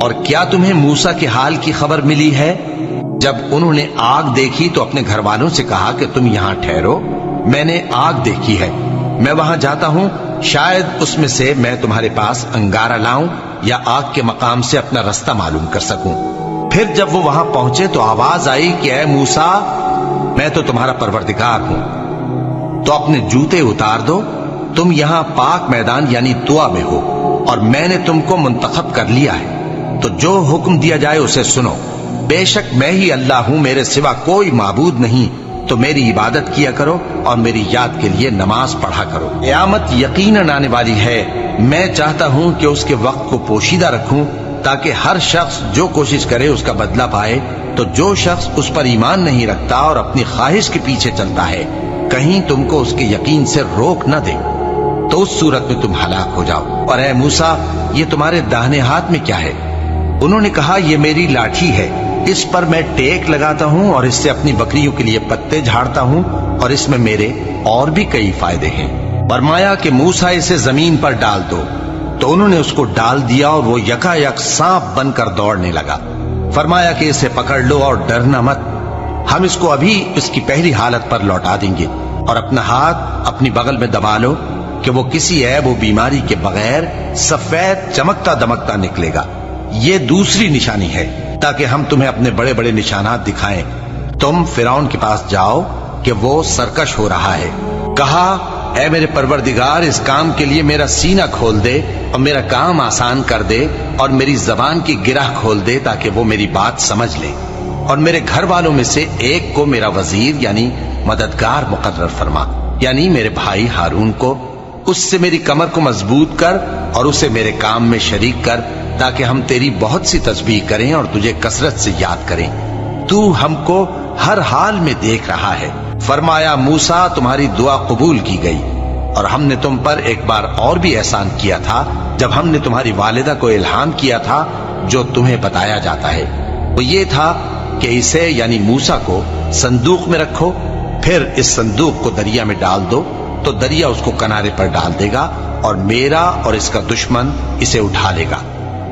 اور کیا تمہیں موسیٰ کے حال کی خبر ملی ہے؟ جب انہوں نے آگ دیکھی تو اپنے گھر والوں سے کہا کہ تم یہاں ٹھہرو، میں نے آگ دیکھی ہے، میں وہاں جاتا ہوں، شاید اس میں سے میں تمہارے پاس انگارہ لاؤں یا آگ کے مقام سے اپنا رستہ معلوم کر سکوں۔ پھر جب وہ وہاں پہنچے تو آواز آئی کہ اے موسیٰ، میں تو تمہارا پروردگار ہوں، تو اپنے جوتے اتار دو، تم یہاں پاک میدان یعنی طویٰ میں ہو، اور میں نے تم کو منتخب کر لیا ہے، تو جو حکم دیا جائے اسے سنو۔ بے شک میں ہی اللہ ہوں، میرے سوا کوئی معبود نہیں، تو میری عبادت کیا کرو اور میری یاد کے لیے نماز پڑھا کرو۔ قیامت یقیناً آنے والی ہے، میں چاہتا ہوں کہ اس کے وقت کو پوشیدہ رکھوں تاکہ ہر شخص جو کوشش کرے اس کا بدلہ پائے، تو جو شخص اس پر ایمان نہیں رکھتا اور اپنی خواہش کے پیچھے چلتا ہے، کہیں تم کو اس کے یقین سے روک نہ دے، تو اس صورت میں تم ہلاک ہو جاؤ۔ اور اے موسیٰ، یہ تمہارے داہنے ہاتھ میں کیا ہے؟ انہوں نے کہا یہ میری لاٹھی ہے، اس پر میں ٹیک لگاتا ہوں اور اس سے اپنی بکریوں کے لیے پتے جھاڑتا ہوں، اور اس میں میرے اور بھی کئی فائدے ہیں۔ فرمایا کہ موسیٰ اسے زمین پر ڈال دو، تو انہوں نے اس کو ڈال دیا اور وہ یکا یک سانپ بن کر دوڑنے لگا۔ فرمایا کہ اسے پکڑ لو اور ڈرنا مت، ہم اس کو ابھی اس کی پہلی حالت پر لوٹا دیں گے، اور اپنا ہاتھ اپنی بغل میں دبا لو کہ وہ کسی عیب و بیماری کے بغیر سفید چمکتا دمکتا نکلے گا۔ یہ دوسری نشانی ہے تاکہ ہم تمہیں اپنے بڑے بڑے نشانات دکھائیں۔ تم فرعون کے پاس جاؤ کہ وہ سرکش ہو رہا ہے۔ کہا اے میرے پروردگار، اس کام کے لیے میرا سینہ کھول دے اور میرا کام آسان کر دے، اور میری زبان کی گرہ کھول دے تاکہ وہ میری بات سمجھ لے، اور میرے گھر والوں میں سے ایک کو میرا وزیر یعنی مددگار مقرر فرما، یعنی میرے بھائی ہارون کو، اس سے میری کمر کو مضبوط کر اور اسے میرے کام میں شریک کر، تاکہ ہم تیری بہت سی تسبیح کریں اور تجھے کثرت سے یاد کریں، تو ہم کو ہر حال میں دیکھ رہا ہے۔ فرمایا موسیٰ، تمہاری دعا قبول کی گئی، اور ہم نے تم پر ایک بار اور بھی احسان کیا تھا جب ہم نے تمہاری والدہ کو الہام کیا تھا جو تمہیں بتایا جاتا ہے، وہ یہ تھا کہ اسے یعنی موسیٰ کو صندوق میں رکھو، پھر اس صندوق کو دریا میں ڈال دو، تو دریا اس کو کنارے پر ڈال دے گا، اور میرا اور اس کا دشمن اسے اٹھا لے گا۔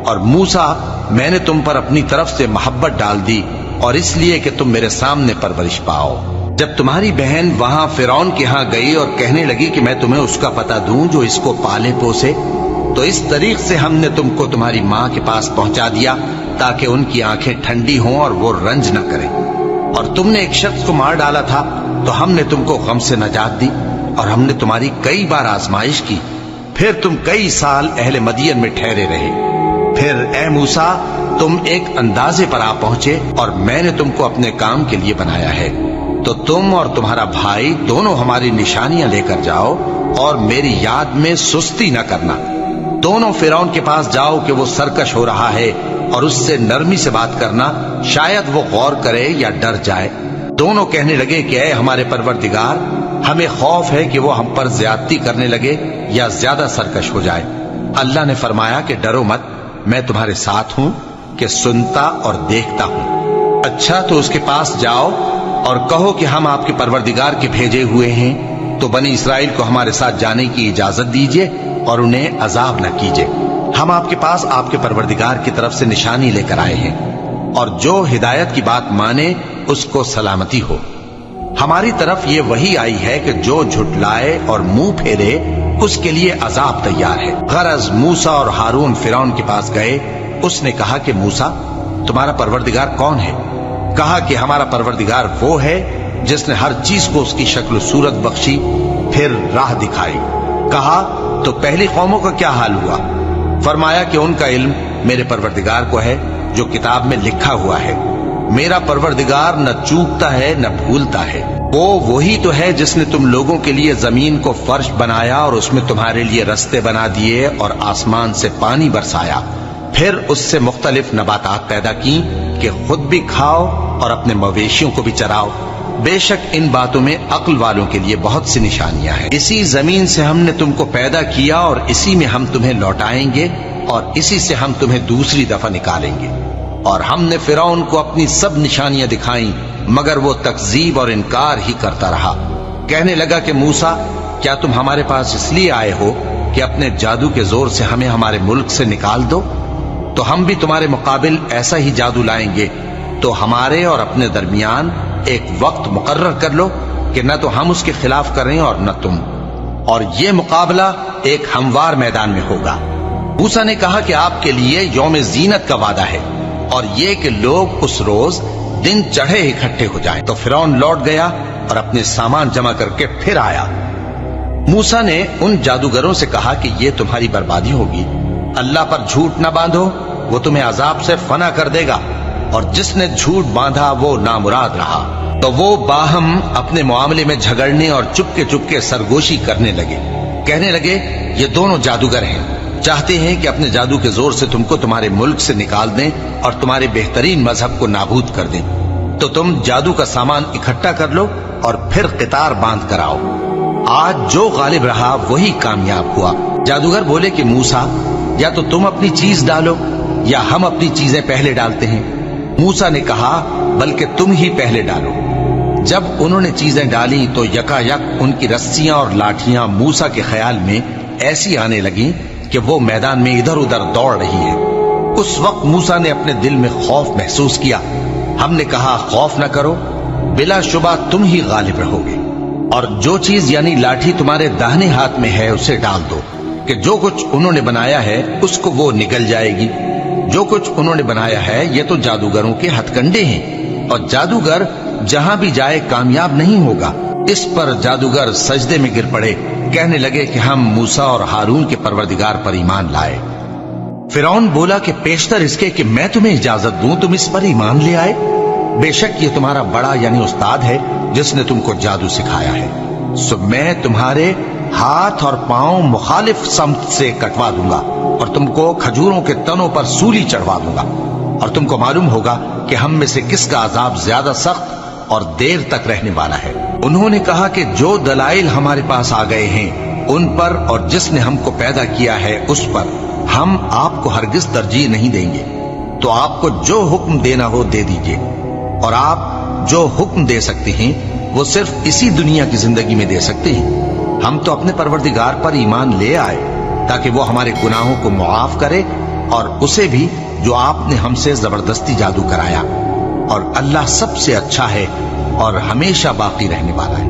اور موسیٰ، میں نے تم پر اپنی طرف سے محبت ڈال دی، اور اس لیے کہ تم میرے سامنے پرورش پاؤ۔ جب تمہاری بہن وہاں فرعون کے ہاں گئی اور کہنے لگی کہ میں تمہیں اس کا پتہ دوں جو اس کو پالے پوسے، تو اس طریق سے ہم نے تم کو تمہاری ماں کے پاس پہنچا دیا تاکہ ان کی آنکھیں ٹھنڈی ہوں اور وہ رنج نہ کریں۔ اور تم نے ایک شخص کو مار ڈالا تھا تو ہم نے تم کو غم سے نجات دی، اور ہم نے تمہاری کئی بار آزمائش کی، پھر تم کئی سال اہل مدین میں ٹھہرے رہے۔ پھر اے موسیٰ، تم ایک اندازے پر آ پہنچے، اور میں نے تم کو اپنے کام کے لیے بنایا ہے، تو تم اور تمہارا بھائی دونوں ہماری نشانیاں لے کر جاؤ، اور میری یاد میں سستی نہ کرنا۔ دونوں فرعون کے پاس جاؤ کہ وہ سرکش ہو رہا ہے، اور اس سے نرمی سے بات کرنا، شاید وہ غور کرے یا ڈر جائے۔ دونوں کہنے لگے کہ اے ہمارے پروردگار، ہمیں خوف ہے کہ وہ ہم پر زیادتی کرنے لگے یا زیادہ سرکش ہو جائے۔ اللہ نے فرمایا کہ ڈرو مت، میں تمہارے ساتھ ہوں کہ سنتا اور دیکھتا ہوں۔ اچھا تو اس کے پاس جاؤ اور کہو کہ ہم آپ کے پروردگار کے بھیجے ہوئے ہیں، تو بنی اسرائیل کو ہمارے ساتھ جانے کی اجازت دیجیے اور انہیں عذاب نہ کیجیے۔ ہم آپ کے پاس آپ کے پروردگار کی طرف سے نشانی لے کر آئے ہیں، اور جو ہدایت کی بات مانے اس کو سلامتی ہو۔ ہماری طرف یہ وحی آئی ہے کہ جو جھٹلائے اور منہ پھیرے اس کے لیے عذاب تیار ہے۔ غرض موسیٰ اور ہارون فرعون کے پاس گئے، اس نے کہا کہ موسیٰ، تمہارا پروردگار کون ہے؟ کہا کہ ہمارا پروردگار وہ ہے جس نے ہر چیز کو اس کی شکل و صورت بخشی، پھر راہ دکھائی۔ کہا تو پہلی قوموں کا کیا حال ہوا؟ فرمایا کہ ان کا علم میرے پروردگار کو ہے جو کتاب میں لکھا ہوا ہے۔ میرا پروردگار نہ چوکتا ہے نہ بھولتا ہے۔ وہ وہی تو ہے جس نے تم لوگوں کے لیے زمین کو فرش بنایا اور اس میں تمہارے لیے رستے بنا دیے اور آسمان سے پانی برسایا، پھر اس سے مختلف نباتات پیدا کی کہ خود بھی کھاؤ اور اپنے مویشیوں کو بھی چراؤ۔ بے شک ان باتوں میں عقل والوں کے لیے بہت سی نشانیاں ہیں۔ اسی زمین سے ہم نے تم کو پیدا کیا اور اسی میں ہم تمہیں لوٹائیں گے اور اسی سے ہم تمہیں دوسری دفعہ نکالیں گے۔ اور ہم نے فرعون کو اپنی سب نشانیاں دکھائیں مگر وہ تکذیب اور انکار ہی کرتا رہا۔ کہنے لگا کہ موسیٰ، کیا تم ہمارے پاس اس لیے آئے ہو کہ اپنے جادو کے زور سے ہمیں ہمارے ملک سے نکال دو؟ تو ہم بھی تمہارے مقابل ایسا ہی جادو لائیں گے، تو ہمارے اور اپنے درمیان ایک وقت مقرر کر لو کہ نہ تو ہم اس کے خلاف کریں اور نہ تم، اور یہ مقابلہ ایک ہموار میدان میں ہوگا۔ موسیٰ نے کہا کہ آپ کے لیے یوم زینت کا وعدہ ہے، اور یہ کہ لوگ اس روز دن چڑھے اکٹھے ہو جائیں۔ تو فرعون لوٹ گیا اور اپنے سامان جمع کر کے پھر آیا۔ موسیٰ نے ان جادوگروں سے کہا کہ یہ تمہاری بربادی ہوگی، اللہ پر جھوٹ نہ باندھو، وہ تمہیں عذاب سے فنا کر دے گا، اور جس نے جھوٹ باندھا وہ نامراد رہا۔ تو وہ باہم اپنے معاملے میں جھگڑنے اور چپکے سرگوشی کرنے لگے، کہنے لگے یہ دونوں جادوگر ہیں، چاہتے ہیں کہ اپنے جادو کے زور سے تم کو تمہارے ملک سے نکال دیں اور تمہارے بہترین مذہب کو نابود کر دیں۔ تو تم جادو کا سامان اکٹھا کر لو اور پھر قطار باندھ کر آؤ، آج جو غالب رہا وہی کامیاب ہوا۔ جادوگر بولے کہ موسیٰ، یا تو تم اپنی چیز ڈالو یا ہم اپنی چیزیں پہلے ڈالتے ہیں۔ موسیٰ نے کہا بلکہ تم ہی پہلے ڈالو۔ جب انہوں نے چیزیں ڈالی تو یکا یک ان کی رسیاں اور لاٹھیاں موسیٰ کے خیال میں ایسی آنے لگیں کہ وہ میدان میں ادھر ادھر دوڑ رہی ہیں۔ اس وقت موسیٰ نے اپنے دل میں خوف محسوس کیا۔ ہم نے کہا خوف نہ کرو، بلا شبہ تم ہی غالب رہو گے، اور جو چیز یعنی لاٹھی تمہارے داہنے ہاتھ میں ہے اسے ڈال دو، کہ جو کچھ انہوں نے بنایا ہے اس کو وہ نگل جائے گی۔ جو کچھ انہوں نے بنایا ہے یہ تو جادوگروں کے ہتھ کنڈے ہیں، اور جادوگر جہاں بھی جائے کامیاب نہیں ہوگا۔ اس پر جادوگر سجدے میں گر پڑے، کہنے لگے کہ ہم موسیٰ اور ہارون کے پروردگار پر ایمان لائے۔ فرعون بولا کہ پیشتر اس کے کہ میں تمہیں اجازت دوں تم اس پر ایمان لے آئے، بے شک یہ تمہارا بڑا یعنی استاد ہے جس نے تم کو جادو سکھایا ہے، سو میں تمہارے ہاتھ اور پاؤں مخالف سمت سے کٹوا دوں گا، اور تم کو کھجوروں کے تنوں پر سولی چڑھوا دوں گا، اور تم کو معلوم ہوگا کہ ہم میں سے کس کا عذاب زیادہ سخت اور دیر تک رہنے والا ہے۔ انہوں نے کہا کہ جو دلائل ہمارے پاس آ گئے ہیں ان پر اور جس نے ہم کو پیدا کیا ہے اس پر ہم آپ کو ہرگز ترجیح نہیں دیں گے، تو آپ کو جو حکم دینا ہو دے دیجئے، اور آپ جو حکم دے سکتے ہیں وہ صرف اسی دنیا کی زندگی میں دے سکتے ہیں۔ ہم تو اپنے پروردگار پر ایمان لے آئے تاکہ وہ ہمارے گناہوں کو معاف کرے، اور اسے بھی جو آپ نے ہم سے زبردستی جادو کرایا، اور اللہ سب سے اچھا ہے اور ہمیشہ باقی رہنے والا ہے۔